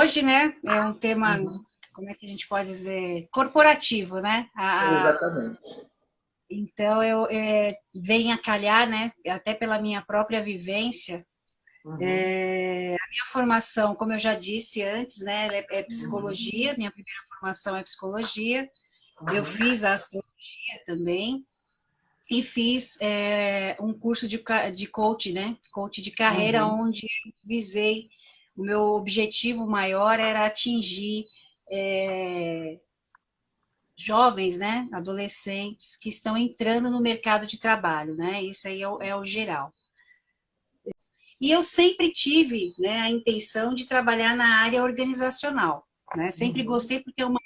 hoje, né, é um tema, Uhum. como é que a gente pode dizer, corporativo, né? Exatamente. Então, vem a calhar, né, até pela minha própria vivência, Uhum. a minha formação, como eu já disse antes, né, é Uhum. psicologia, minha primeira formação é psicologia, eu Uhum. fiz astrologia também, e fiz um curso de coach, né, coach de carreira, Uhum. onde eu visei, o meu objetivo maior era atingir é, jovens, né, adolescentes que estão entrando no mercado de trabalho, né, isso aí é o geral. E eu sempre tive, né, a intenção de trabalhar na área organizacional, né, sempre Uhum. gostei porque é uma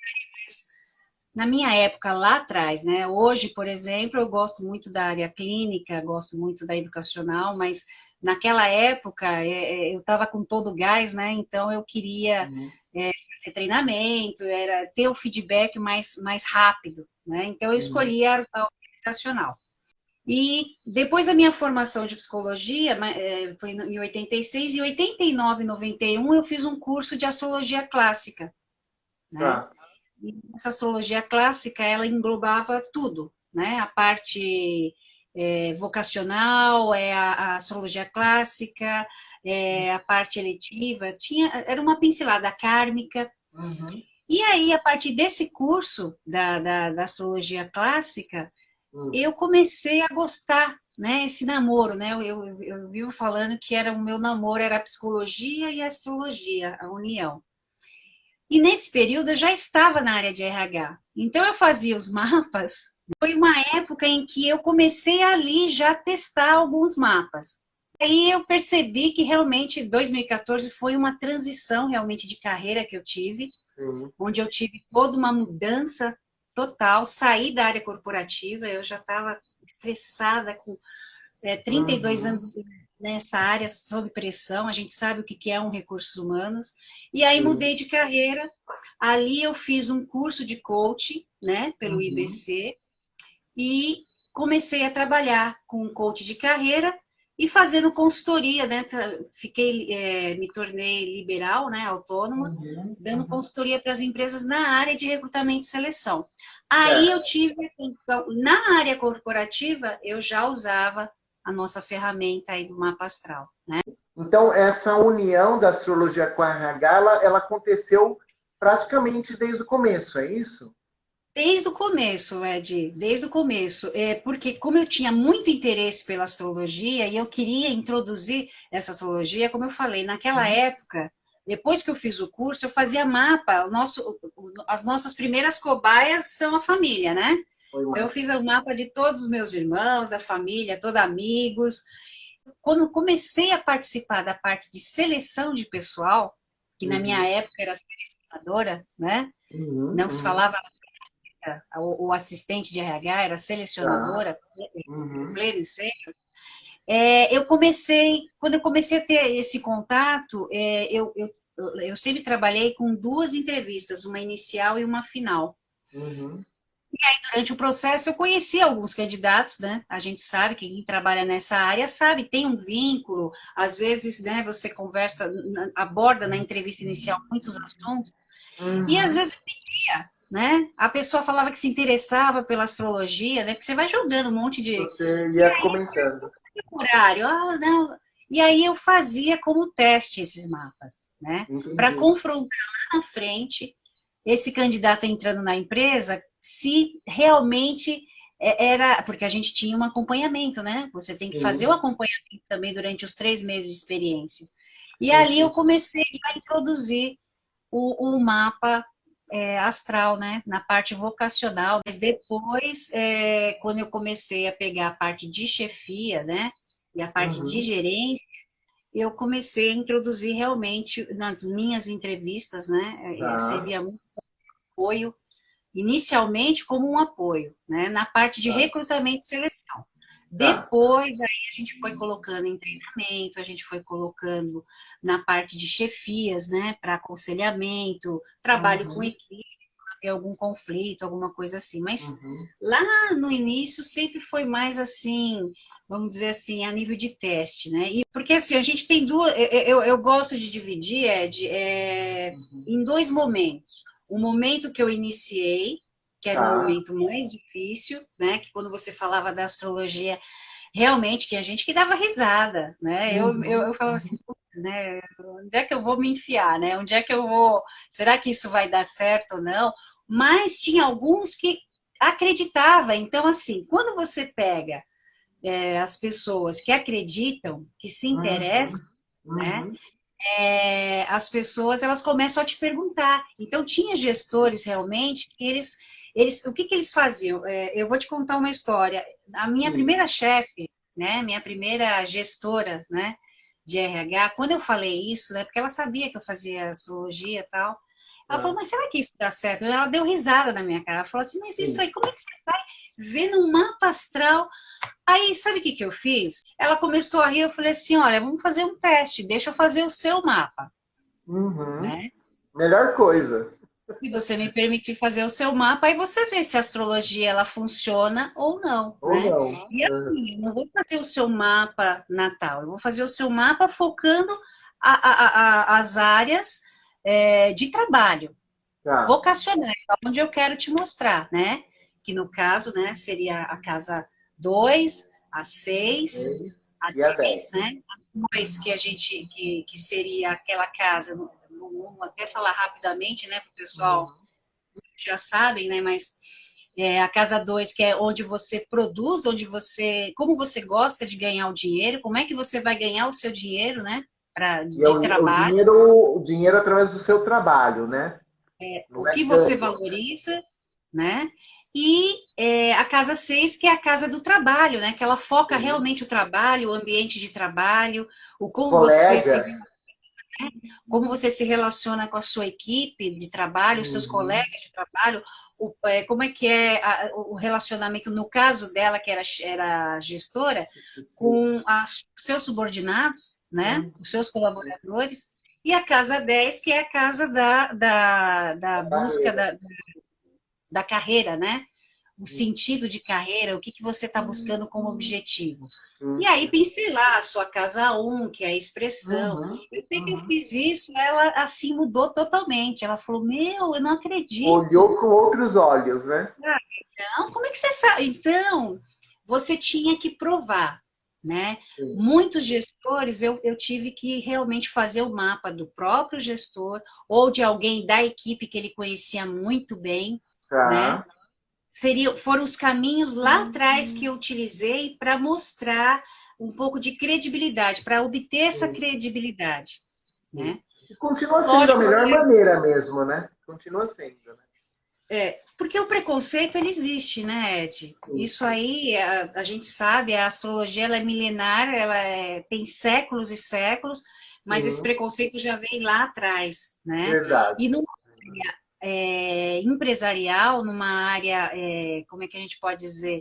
na minha época, lá atrás, né? Hoje, por exemplo, eu gosto muito da área clínica, gosto muito da educacional, mas naquela época eu estava com todo o gás, né? Então eu queria Uhum. fazer treinamento, era ter o feedback mais rápido, né? Então eu Uhum. escolhi a organizacional. E depois da minha formação de psicologia, foi em 86, e 89, 91 eu fiz um curso de astrologia clássica, né? Tá. E essa astrologia clássica, ela englobava tudo, né? A parte vocacional, a astrologia clássica, a parte eletiva, era uma pincelada kármica. Uhum. E aí, a partir desse curso da astrologia clássica, Uhum. eu comecei a gostar, né? Esse namoro, né? Eu vivo falando que era o meu namoro, era a psicologia e a astrologia, a união. E nesse período eu já estava na área de RH. Então eu fazia os mapas. Foi uma época em que eu comecei ali já a testar alguns mapas. Aí eu percebi que realmente 2014 foi uma transição realmente de carreira que eu tive, Sim. onde eu tive toda uma mudança total, saí da área corporativa, eu já estava estressada com 32 Uhum. anos nessa área sob pressão, a gente sabe o que é um recursos humanos, e aí Sim. mudei de carreira, ali eu fiz um curso de coaching, né, pelo Uhum. IBC, e comecei a trabalhar com coach de carreira e fazendo consultoria, né, me tornei liberal, né, autônoma, Uhum. dando Uhum. consultoria para as empresas na área de recrutamento e seleção. Aí eu Certo. tive, então, na área corporativa, eu já usava a nossa ferramenta aí do mapa astral, né? Então, essa união da astrologia com a RH, ela aconteceu praticamente desde o começo, é isso? Desde o começo, Ed, desde o começo, porque como eu tinha muito interesse pela astrologia e eu queria introduzir essa astrologia, como eu falei, naquela Uhum. época, depois que eu fiz o curso, eu fazia mapa, as nossas primeiras cobaias são a família, né? Foi Então eu lá. fiz o mapa de todos os meus irmãos, da família, todos amigos. Quando comecei a participar da parte de seleção de pessoal, que na minha Uhum. época era selecionadora, né? Uhum. Não se Uhum. falava o assistente de RH, era Tá. selecionadora, Uhum. pleno e sênior, quando eu comecei a ter esse contato, eu sempre trabalhei com duas entrevistas, uma inicial e uma final. Uhum. Durante o processo, eu conheci alguns candidatos, né? A gente sabe que quem trabalha nessa área sabe, tem um vínculo, às vezes, né, você conversa, aborda na entrevista inicial muitos assuntos, e às Uhum. vezes né? A pessoa falava que se interessava pela astrologia, né? Porque você vai jogando um monte de Você ia comentando. horário, não. E aí eu fazia como teste esses mapas, né? Para Entendi. confrontar lá na frente esse candidato entrando na empresa, se realmente era, porque a gente tinha um acompanhamento, né? Você tem que fazer o Sim, acompanhamento também durante os 3 meses de experiência. E sim, ali eu sim. comecei a introduzir o mapa astral, né, na parte vocacional, mas depois, quando eu comecei a pegar a parte de chefia, né, e a parte de Uhum. gerência, eu comecei a introduzir realmente nas minhas entrevistas, né, Tá, servia muito apoio, inicialmente como um apoio, né, na parte de tá, recrutamento e seleção. tá. Depois, aí a gente foi colocando em treinamento, a gente foi colocando na parte de chefias, né, para aconselhamento, trabalho com Uhum. equipe, ter algum conflito, alguma coisa assim. Mas Uhum. lá no início sempre foi mais assim, vamos dizer assim, a nível de teste, né? E, porque assim, a gente tem duas, eu gosto de dividir em dois momentos. O momento que eu iniciei, que era o Tá. momento mais difícil, né? Que quando você falava da astrologia, realmente tinha gente que dava risada, né? Eu Uhum. falava assim, putz, né? Onde é que eu vou me enfiar, né? Onde é que eu vou? Será que isso vai dar certo ou não? Mas tinha alguns que acreditava. Então, assim, quando você pega as pessoas que acreditam, que se interessam, Uhum. né? Uhum. As pessoas elas começam a te perguntar. Então, tinha gestores realmente que o que eles faziam? Eu vou te contar uma história. A minha Sim. primeira chefe, né? Minha primeira gestora, né? De RH, quando eu falei isso, né? Porque ela sabia que eu fazia astrologia e tal. Ela falou, Tá. mas será que isso dá certo? Ela deu risada na minha cara. Ela falou assim, mas isso Sim. aí, como é que você vai ver no mapa astral? Aí, sabe o que que eu fiz? Ela começou a rir, eu falei assim, olha, vamos fazer um teste, deixa eu fazer o seu mapa, Uhum. né? Melhor coisa. Se você me permitir fazer o seu mapa, aí você vê se a astrologia ela funciona ou não, Ou né? não. E Uhum. assim, eu não vou fazer o seu mapa natal, eu vou fazer o seu mapa focando as áreas de trabalho, Tá. vocacionais, onde eu quero te mostrar, né? Que no caso, né, seria a casa 2, a 6, Seis a e a 10, 10. né? A 2 que a gente que seria aquela casa, vamos até falar rapidamente, né, para o pessoal Uhum. já sabem, né, mas a casa 2 que é onde você produz, como você gosta de ganhar o dinheiro, como é que você vai ganhar o seu dinheiro, né, E é de trabalho, o dinheiro através do seu trabalho, né? o Não é que você ganho. valoriza, né? E a casa 6 que é a casa do trabalho, né? Que ela foca Sim. realmente o trabalho, o ambiente de trabalho, o Colegas. como você se relaciona com a sua equipe de trabalho, os seus Uhum. colegas de trabalho, como é que é o relacionamento, no caso dela, que era gestora, com os seus subordinados, né? Uhum. Os seus colaboradores, e a casa 10 que é a casa da Da busca carreira. da carreira, né? O sentido de carreira, o que, que você está buscando como objetivo. Sim, E aí sim. pincelar a sua casa um, que é a expressão. Uhum. Eu sei que eu Uhum. fiz isso, ela assim mudou totalmente. Ela falou: Meu, eu não acredito. Olhou com outros olhos, né? Não, como é que você sabe? Então, você tinha que provar, né? Sim. Muitos gestores eu tive que realmente fazer o mapa do próprio gestor ou de alguém da equipe que ele conhecia muito bem, né? Tá. Foram os caminhos lá atrás que eu utilizei para mostrar um pouco de credibilidade, para obter essa Sim, credibilidade, sim. né? E continua sendo a Lógico, melhor maneira mesmo, né? Continua sendo, né? porque o preconceito ele existe, né, Ed? Sim. Isso aí a gente sabe, a astrologia ela é milenar, tem séculos e séculos, mas esse Sim, preconceito já vem lá atrás, né? verdade. E numa área empresarial, numa área, como é que a gente pode dizer,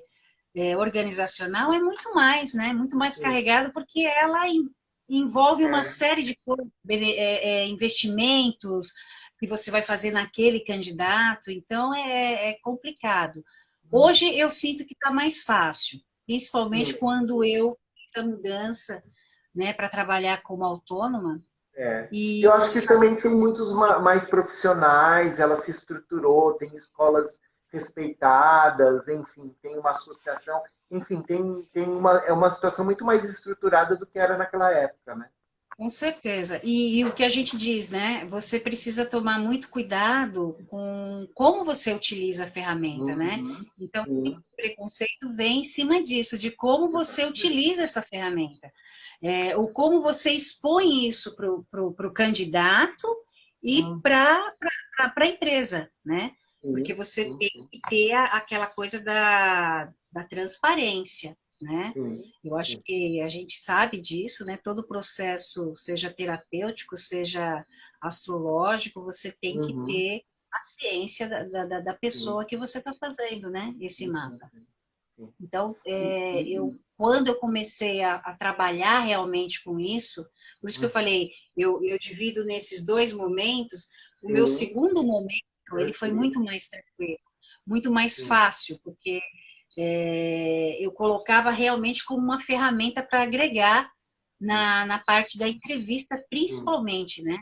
organizacional, é muito mais, né? Muito mais Sim. carregado, porque ela envolve uma É. série de investimentos que você vai fazer naquele candidato, então é complicado. Hoje eu sinto que está mais fácil, principalmente Sim. quando eu fiz a mudança, né, para trabalhar como autônoma É. Eu e acho que fazer. também tem muitos mais profissionais, ela se estruturou, tem escolas respeitadas, enfim, tem uma associação, enfim, é uma situação muito mais estruturada do que era naquela época, né? Com certeza. E o que a gente diz, né? Você precisa tomar muito cuidado com como você utiliza a ferramenta, né? Uhum. Então, o Sim, preconceito vem em cima disso, de como você utiliza essa ferramenta. Ou como você expõe isso para o candidato e uhum. para a empresa, né? Porque Sim, você sim, tem sim, que ter aquela coisa da transparência, né? sim, Eu acho sim. que a gente sabe disso, né? Todo processo, seja terapêutico, seja astrológico, você tem que Uhum. ter a ciência da Sim, pessoa que você está fazendo, né? Esse sim, sim, mapa. sim. Então, E, quando eu comecei a trabalhar realmente com isso, por isso que eu uhum. falei, eu divido nesses dois momentos. O meu Sim, segundo momento, ele foi perfeito. muito mais tranquilo, muito mais Sim. fácil, porque colocava realmente como uma ferramenta para agregar na parte da entrevista, principalmente, né?